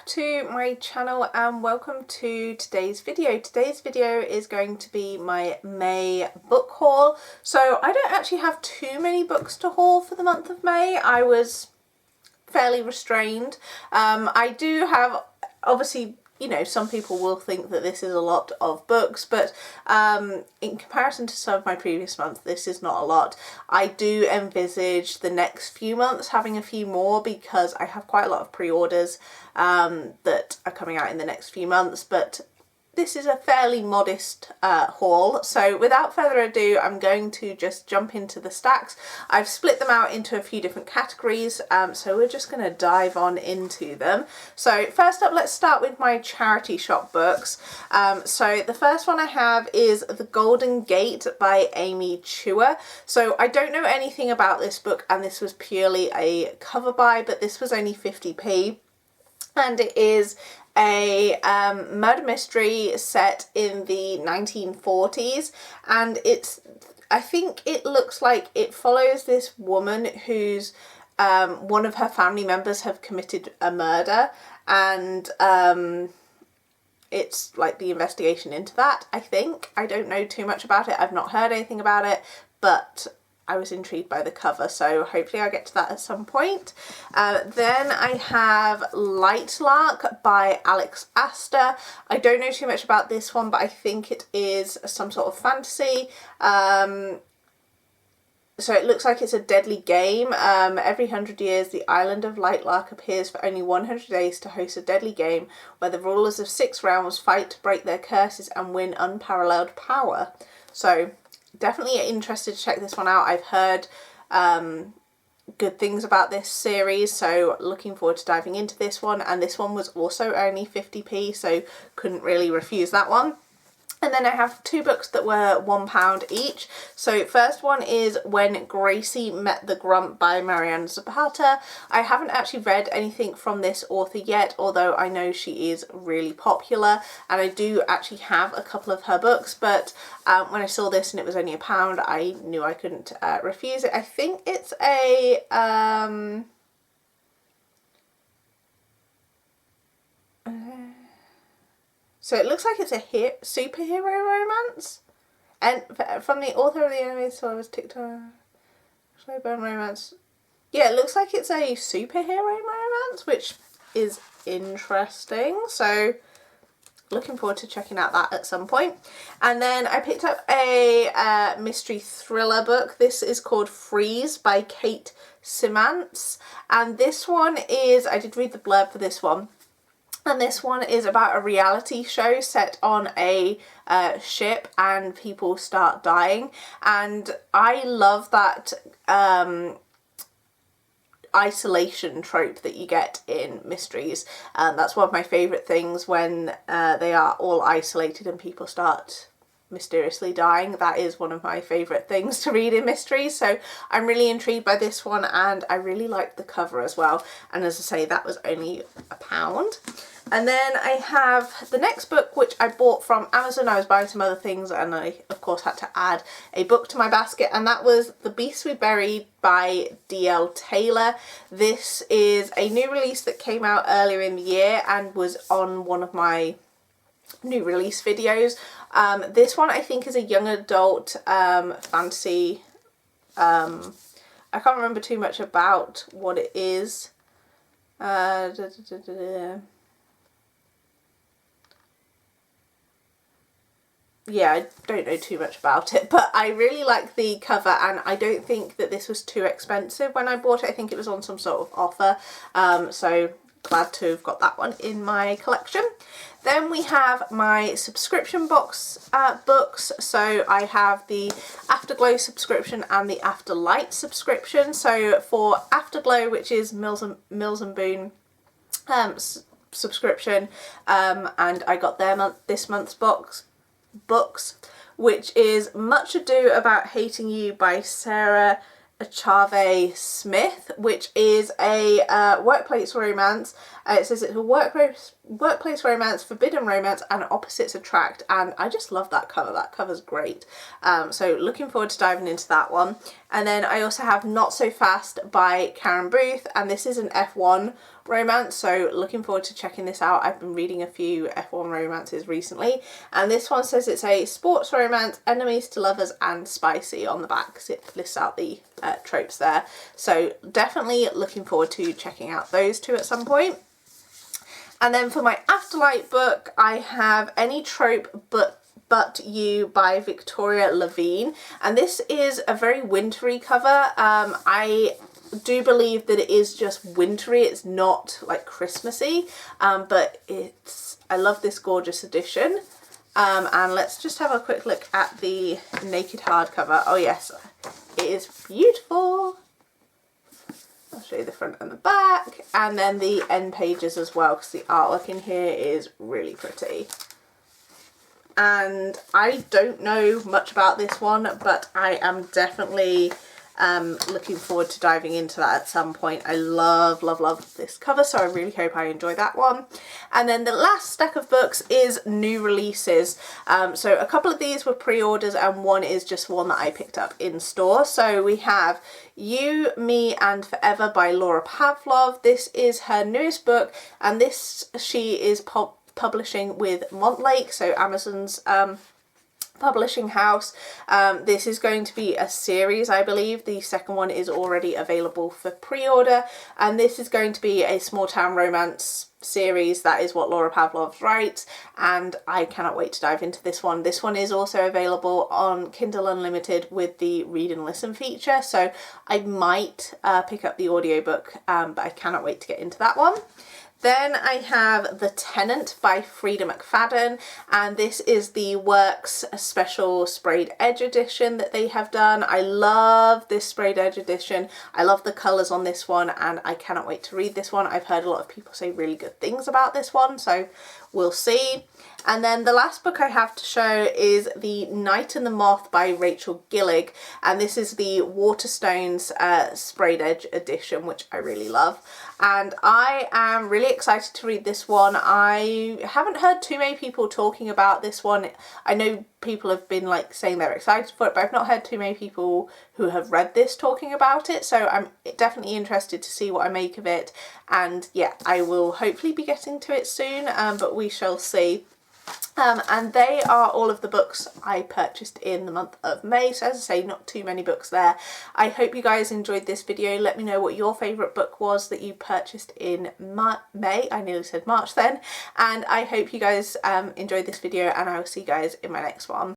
to my channel and welcome to today's video. Today's video is going to be my May book haul. So I don't actually have too many books to haul for the month of May. I was fairly restrained. I do have, obviously, you know, some people will think that this is a lot of books, but in comparison to some of my previous months, this is not a lot. I do envisage the next few months having a few more because I have quite a lot of pre-orders that are coming out in the next few months, but this is a fairly modest haul. So without further ado, I'm going to just jump into the stacks. I've split them out into a few different categories, so we're just going to dive on into them. So first up, let's start with my charity shop books. So the first one I have is The Golden Gate by Amy Chua. So I don't know anything about this book, and this was purely a cover buy, but this was only 50p. And it is a murder mystery set in the 1940s, and I think it looks like it follows this woman who's one of her family members have committed a murder, and it's like the investigation into that, I think. I don't know too much about it. I've not heard anything about it, but I was intrigued by the cover, so hopefully I'll get to that at some point. Then I have Lightlark by Alex Aster. I don't know too much about this one, but I think it is some sort of fantasy. So it looks like it's a deadly game. Every 100 years, the island of Lightlark appears for only 100 days to host a deadly game where the rulers of 6 realms fight to break their curses and win unparalleled power. So definitely interested to check this one out. I've heard good things about this series, so looking forward to diving into this one. And this one was also only 50p, so couldn't really refuse that one. And then I have two books that were £1 each. So first one is When Gracie Met the Grump by Marianne Zapata. I haven't actually read anything from this author yet, although I know she is really popular, and I do actually have a couple of her books, but when I saw this and it was only £1, I knew I couldn't refuse it. I think it's a so it looks like it's a superhero romance, and from the author of the animated so I was TikTok slow burn romance. Yeah, it looks like it's a superhero romance, which is interesting. So looking forward to checking out that at some point. And then I picked up a mystery thriller book. This is called Freeze by Kate Simantz, and this one is, I did read the blurb for this one. And this one is about a reality show set on a ship and people start dying. And I love that isolation trope that you get in mysteries. That's one of my favourite things, when they are all isolated and people start mysteriously dying. That is one of my favourite things to read in mysteries, so I'm really intrigued by this one, and I really liked the cover as well. And as I say, that was only £1. And then I have the next book, which I bought from Amazon. I was buying some other things and I of course had to add a book to my basket, and that was The Beast We Buried by D.L. Taylor. This is a new release that came out earlier in the year and was on one of my new release videos. This one I think is a young adult fantasy. I can't remember too much about what it is. Yeah, I don't know too much about it, but I really like the cover, and I don't think that this was too expensive when I bought it. I think it was on some sort of offer, so glad to have got that one in my collection. Then we have my subscription box books. So I have the Afterglow subscription and the Afterlight subscription. So for Afterglow, which is Mills and Boon subscription, and I got their this month's books, which is Much Ado About Hating You by Sarah Achave Smith, which is a workplace romance. It says it's a workplace romance, forbidden romance, and opposites attract, and I just love that cover. That cover's great. So looking forward to diving into that one. And then I also have Not So Fast by Karen Booth, and this is an F1 romance, so looking forward to checking this out. I've been reading a few F1 romances recently, and this one says it's a sports romance, enemies to lovers and spicy on the back, because it lists out the tropes there. So definitely looking forward to checking out those two at some point. And then for my Afterlight book, I have Any Trope But You by Victoria Levine, and this is a very wintry cover. I do believe that it is just wintry, it's not like Christmassy, but I love this gorgeous edition. And let's just have a quick look at the naked hardcover. Oh yes, it is beautiful. I'll show you the front and the back, and then the end pages as well, because the artwork in here is really pretty. And I don't know much about this one, but I am definitely looking forward to diving into that at some point. I love this cover, so I really hope I enjoy that one. And then the last stack of books is new releases. So a couple of these were pre-orders and one is just one that I picked up in store. So we have You, Me and Forever by Laura Pavlov. This is her newest book, and she is publishing with Montlake, so Amazon's publishing house. This is going to be a series, I believe. The second one is already available for pre-order, and this is going to be a small town romance series. That is what Laura Pavlov writes, and I cannot wait to dive into this one. This one is also available on Kindle Unlimited with the read and listen feature, so I might pick up the audiobook, but I cannot wait to get into that one. Then I have The Tenant by Frida McFadden, and this is the Works special sprayed edge edition that they have done. I love this sprayed edge edition. I love the colours on this one, and I cannot wait to read this one. I've heard a lot of people say really good things about this one, so we'll see. And then the last book I have to show is The Night and the Moth by Rachel Gillig, and this is the Waterstones sprayed edge edition, which I really love. And I am really excited to read this one. I haven't heard too many people talking about this one. I know people have been like saying they're excited for it, but I've not heard too many people who have read this talking about it. So I'm definitely interested to see what I make of it. And yeah, I will hopefully be getting to it soon, but we shall see. And they are all of the books I purchased in the month of May. So as I say, not too many books there. I hope you guys enjoyed this video. Let me know what your favourite book was that you purchased in May. I nearly said March then. And I hope you guys enjoyed this video, and I will see you guys in my next one.